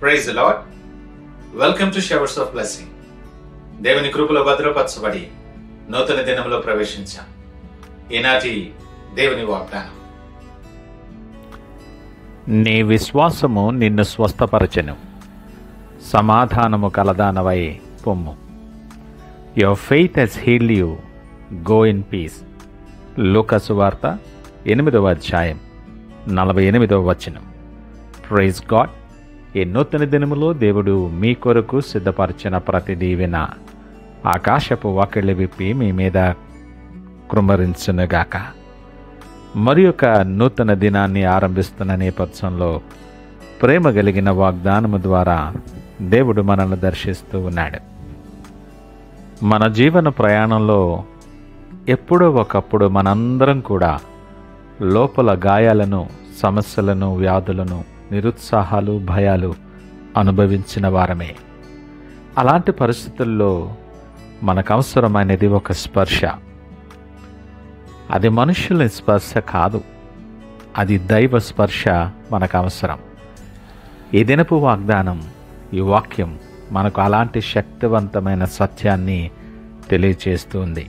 Praise the Lord. Welcome to showers of blessing. దేవుని కృపలో భద్రపరచబడి నూతన దినంలో ప్రవేశించాం. ఈనాటి దేవుని వాగ్దానం. నీ విశ్వాసము నిన్ను స్వస్థపరచెను, సమాధానము కలదానవై పొమ్ము. Your faith has healed you, go in peace. లూకా సువార్త 8వ అధ్యాయం 48వ వచనం. Praise God. ఈ నూతన దినములో దేవుడు మీ కొరకు సిద్ధపరిచిన ప్రతి దీవెన ఆకాశపు వాకిళ్ళు విప్పి మీ మీద కృమ్మరించునుగాక. మరి ఒక నూతన దినాన్ని ఆరంభిస్తున్న నేపథ్యంలో ప్రేమ కలిగిన వాగ్దానము ద్వారా దేవుడు మనల్ని దర్శిస్తూ ఉన్నాడు. మన జీవన ప్రయాణంలో ఎప్పుడో ఒకప్పుడు మనందరం కూడా లోపల గాయాలను, సమస్యలను, వ్యాధులను, నిరుత్సాహాలు, భయాలు అనుభవించిన వారమే. అలాంటి పరిస్థితుల్లో మనకు అవసరమైనది ఒక స్పర్శ. అది మనుషుల స్పర్శ కాదు, అది దైవ స్పర్శ మనకు అవసరం. ఈ దినపు వాగ్దానం, ఈ వాక్యం మనకు అలాంటి శక్తివంతమైన సత్యాన్ని తెలియచేస్తుంది.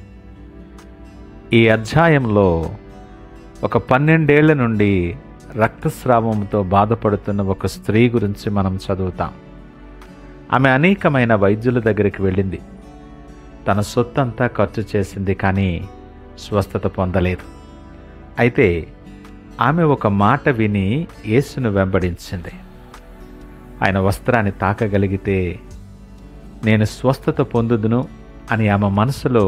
ఈ అధ్యాయంలో ఒక 12 ఏళ్ల నుండి రక్తస్రావంతో బాధపడుతున్న ఒక స్త్రీ గురించి మనం చదువుతాం. ఆమె అనేకమైన వైద్యుల దగ్గరికి వెళ్ళింది. తన సొత్తంతా ఖర్చు చేసింది, కానీ స్వస్థత పొందలేదు. అయితే ఆమె ఒక మాట విని యేసును వెంబడించింది. ఆయన వస్త్రాన్ని తాకగలిగితే నేను స్వస్థత పొందుదును అని ఆమె మనసులో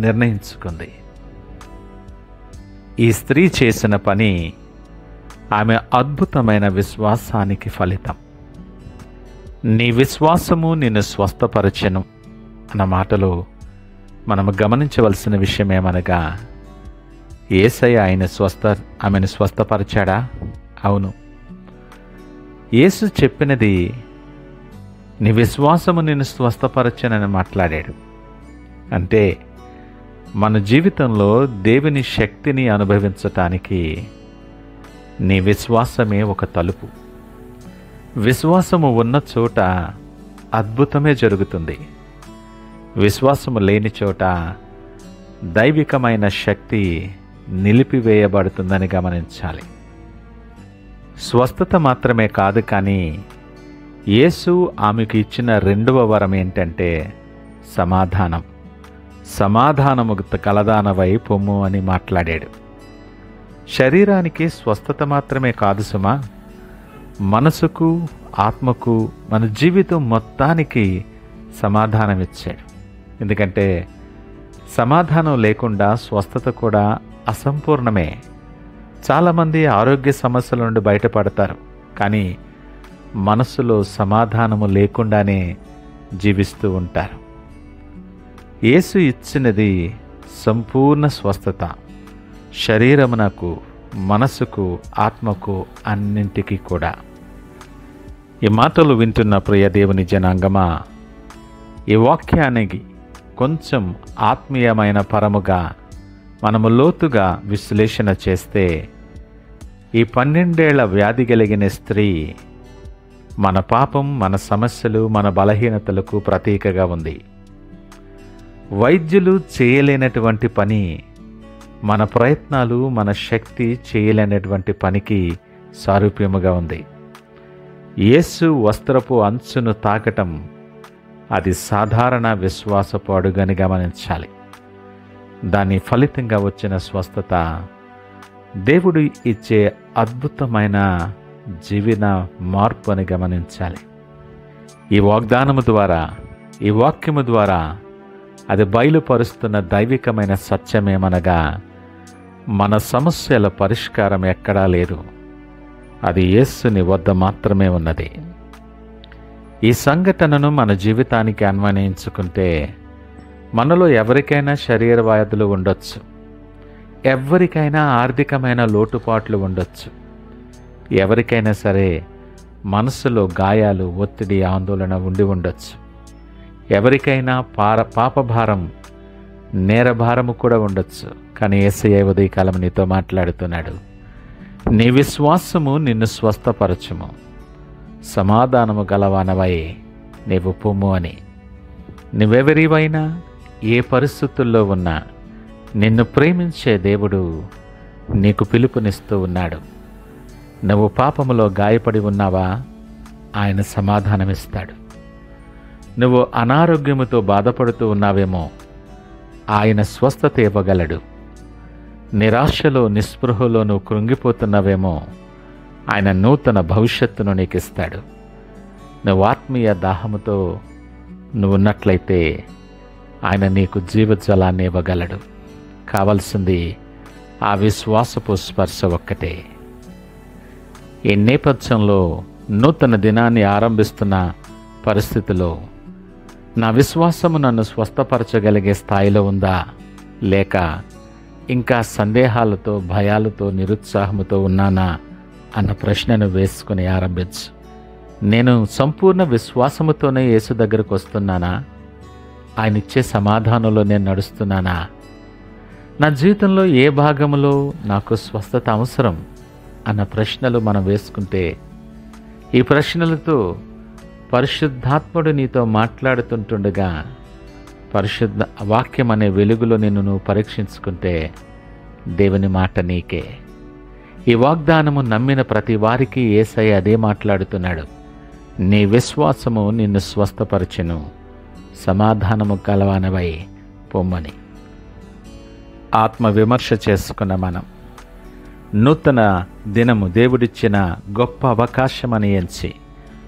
నిర్ణయించుకుంది. ఈ స్త్రీ చేసిన పని ఆమె అద్భుతమైన విశ్వాసానికి ఫలితం. నీ విశ్వాసము నిన్ను స్వస్థపరచెను అన్న మాటలో మనము గమనించవలసిన విషయం ఏమనగా, యేసయ్య ఆమెను స్వస్థపరిచాడా? అవును. యేసు చెప్పినది నీ విశ్వాసము నిన్ను స్వస్థపరచెనని మాట్లాడాడు. అంటే మన జీవితంలో దేవుని శక్తిని అనుభవించటానికి నీ విశ్వాసమే ఒక తలుపు. విశ్వాసము ఉన్న చోట అద్భుతమే జరుగుతుంది. విశ్వాసము లేని చోట దైవికమైన శక్తి నిలిపివేయబడుతుందని గమనించాలి. స్వస్థత మాత్రమే కాదు, కానీ యేసు ఆమెకు ఇచ్చిన 2వ వరం ఏంటంటే సమాధానం. సమాధానము కలదానవై పొమ్ము అని మాట్లాడాడు. శరీరానికి స్వస్థత మాత్రమే కాదు సుమా, మనసుకు, ఆత్మకు, మన జీవితం మొత్తానికి సమాధానం ఇచ్చాడు. ఎందుకంటే సమాధానం లేకుండా స్వస్థత కూడా అసంపూర్ణమే. చాలామంది ఆరోగ్య సమస్యల నుండి బయటపడతారు, కానీ మనసులో సమాధానము లేకుండానే జీవిస్తూ ఉంటారు. యేసు ఇచ్చినది సంపూర్ణ స్వస్థత. శరీరమునకు, మనసుకు, ఆత్మకు, అన్నింటికీ కూడా. ఈ మాటలు వింటున్న ప్రియ దేవుని జనాంగమా, ఈ వాక్యానికి కొంచెం ఆత్మీయమైన పరముగా మనము లోతుగా విశ్లేషణ చేస్తే, ఈ 12 ఏళ్ల వ్యాధి కలిగిన స్త్రీ మన పాపం, మన సమస్యలు, మన బలహీనతలకు ప్రతీకగా ఉంది. వైద్యులు చేయలేనటువంటి పని, మన ప్రయత్నాలు, మన శక్తి చేయలేనటువంటి పనికి సారూప్యముగా ఉంది. యేసు వస్త్రపు అంచును తాకటం అది సాధారణ విశ్వాసపు అడుగని గమనించాలి. దాని ఫలితంగా వచ్చిన స్వస్థత దేవుడు ఇచ్చే అద్భుతమైన జీవన మార్పు అని గమనించాలి. ఈ వాగ్దానము ద్వారా, ఈ వాక్యము ద్వారా అది బయలుపరుస్తున్న దైవికమైన సత్యమేమనగా, మన సమస్యల పరిష్కారం ఎక్కడా లేదు, అది యేసుని వద్ద మాత్రమే ఉన్నది. ఈ సంఘటనను మన జీవితానికి అన్వయించుకుంటే, మనలో ఎవరికైనా శరీర వ్యాధులు ఉండొచ్చు, ఎవరికైనా ఆర్థికమైన లోటుపాట్లు ఉండొచ్చు, ఎవరికైనా సరే మనసులో గాయాలు, ఒత్తిడి, ఆందోళన ఉండి ఉండొచ్చు, ఎవరికైనా పాపభారం, నేరభారము కూడా ఉండొచ్చు. కానీ యేసయ్య ఉదయకాలం నీతో మాట్లాడుతున్నాడు, నీ విశ్వాసము నిన్ను స్వస్థపరచుము, సమాధానము గలవానవై నీవు పొమ్ము అని. నువ్వెవరివైనా ఏ పరిస్థితుల్లో ఉన్నా నిన్ను ప్రేమించే దేవుడు నీకు పిలుపునిస్తూ ఉన్నాడు. నువ్వు పాపములో గాయపడి ఉన్నావా? ఆయన సమాధానమిస్తాడు. నువ్వు అనారోగ్యముతో బాధపడుతూ ఉన్నావేమో, ఆయన స్వస్థత ఇవ్వగలడు. నిరాశలో నిస్పృహలో నువ్వు కృంగిపోతున్నావేమో, ఆయన నూతన భవిష్యత్తును నీకు ఇస్తాడు. నువ్వు ఆత్మీయ దాహముతో నువ్వు ఉన్నట్లయితే ఆయన నీకు జీవజలాన్ని ఇవ్వగలడు. కావలసింది ఆ విశ్వాసపు స్పర్శ ఒక్కటే. ఈ నేపథ్యంలో నూతన దినాన్ని ఆరంభిస్తున్న పరిస్థితిలో నా విశ్వాసము నన్ను స్వస్థపరచగలిగే స్థాయిలో ఉందా, లేక ఇంకా సందేహాలతో, భయాలతో, నిరుత్సాహముతో ఉన్నానా అన్న ప్రశ్నను వేసుకుని ఆరంభించు. నేను సంపూర్ణ విశ్వాసముతోనే యేసు దగ్గరకు వస్తున్నానా? ఆయన ఇచ్చే సమాధానంలో నేను నడుస్తున్నానా? నా జీవితంలో ఏ భాగంలో నాకు స్వస్థత అవసరం అన్న ప్రశ్నలు మనం వేసుకుంటే, ఈ ప్రశ్నలతో పరిశుద్ధాత్ముడు నీతో మాట్లాడుతుంటుండగా పరిశుద్ధ వాక్యం అనే వెలుగులో నిన్ను నువ్వు పరీక్షించుకుంటే దేవుని మాట నీకే. ఈ వాగ్దానము నమ్మిన ప్రతి వారికి యేసయ్య అదే మాట్లాడుతున్నాడు. నీ విశ్వాసము నిన్ను స్వస్థపరచెను, సమాధానము కలవానవై పొమ్మని. ఆత్మ విమర్శ చేసుకున్న మనం నూతన దినము దేవుడిచ్చిన గొప్ప అవకాశమని ఎంచి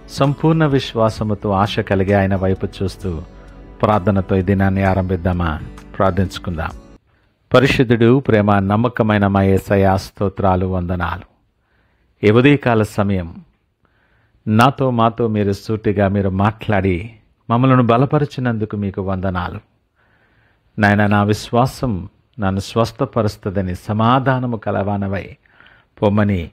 సంపూర్ణ విశ్వాసముతో ఆశ కలిగి ఆయన వైపు చూస్తూ ప్రార్థనతో ఈ దినాన్ని ఆరంభిద్దామా? ప్రార్థించుకుందాం. పరిశుద్ధుడు, ప్రేమ నమ్మకమైన మా యేసయ్య, స్తోత్రాలు, వందనాలు. ఈ ఉదయకాల సమయం మాతో మీరు సూటిగా మీరు మాట్లాడి మమ్మల్ని బలపరిచినందుకు మీకు వందనాలు. నాయన, నా విశ్వాసం నన్ను స్వస్థపరుస్తుందని, సమాధానము కలవానవై పొమ్మని,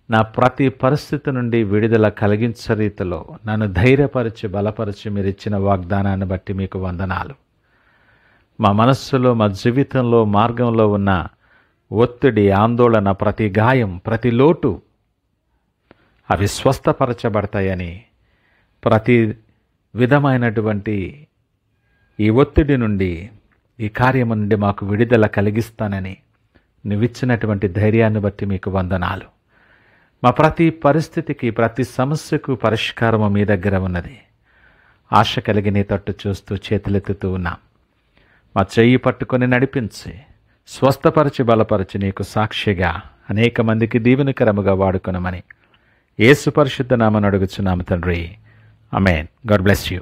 నా ప్రతి పరిస్థితి నుండి విడుదల కలిగించే రీతిలో నన్ను ధైర్యపరిచి బలపరిచి మీరు ఇచ్చిన వాగ్దానాన్ని బట్టి మీకు వందనాలు. మా మనస్సులో, మా జీవితంలో, మార్గంలో ఉన్న ఒత్తిడి, ఆందోళన, ప్రతి గాయం, ప్రతి లోటు అవి స్వస్థపరచబడతాయని, ప్రతి విధమైనటువంటి ఈ ఒత్తిడి నుండి, ఈ కార్యము నుండి మాకు విడుదల కలిగిస్తానని నువ్విచ్చినటువంటి ధైర్యాన్ని బట్టి మీకు వందనాలు. మా ప్రతి పరిస్థితికి, ప్రతి సమస్యకు పరిష్కారము మీ దగ్గర ఉన్నది. ఆశ కలిగి నీ తట్టు చూస్తూ చేతులెత్తుతూ ఉన్నాం. మా చెయ్యి పట్టుకొని నడిపించి, స్వస్థపరిచి, బలపరిచి నీకు సాక్షిగా అనేక మందికి దీవెనకరముగా వాడుకొనమని యేసు పరిశుద్ధ నామమున అడుగుచున్నాము తండ్రి. ఆమేన్. God bless you.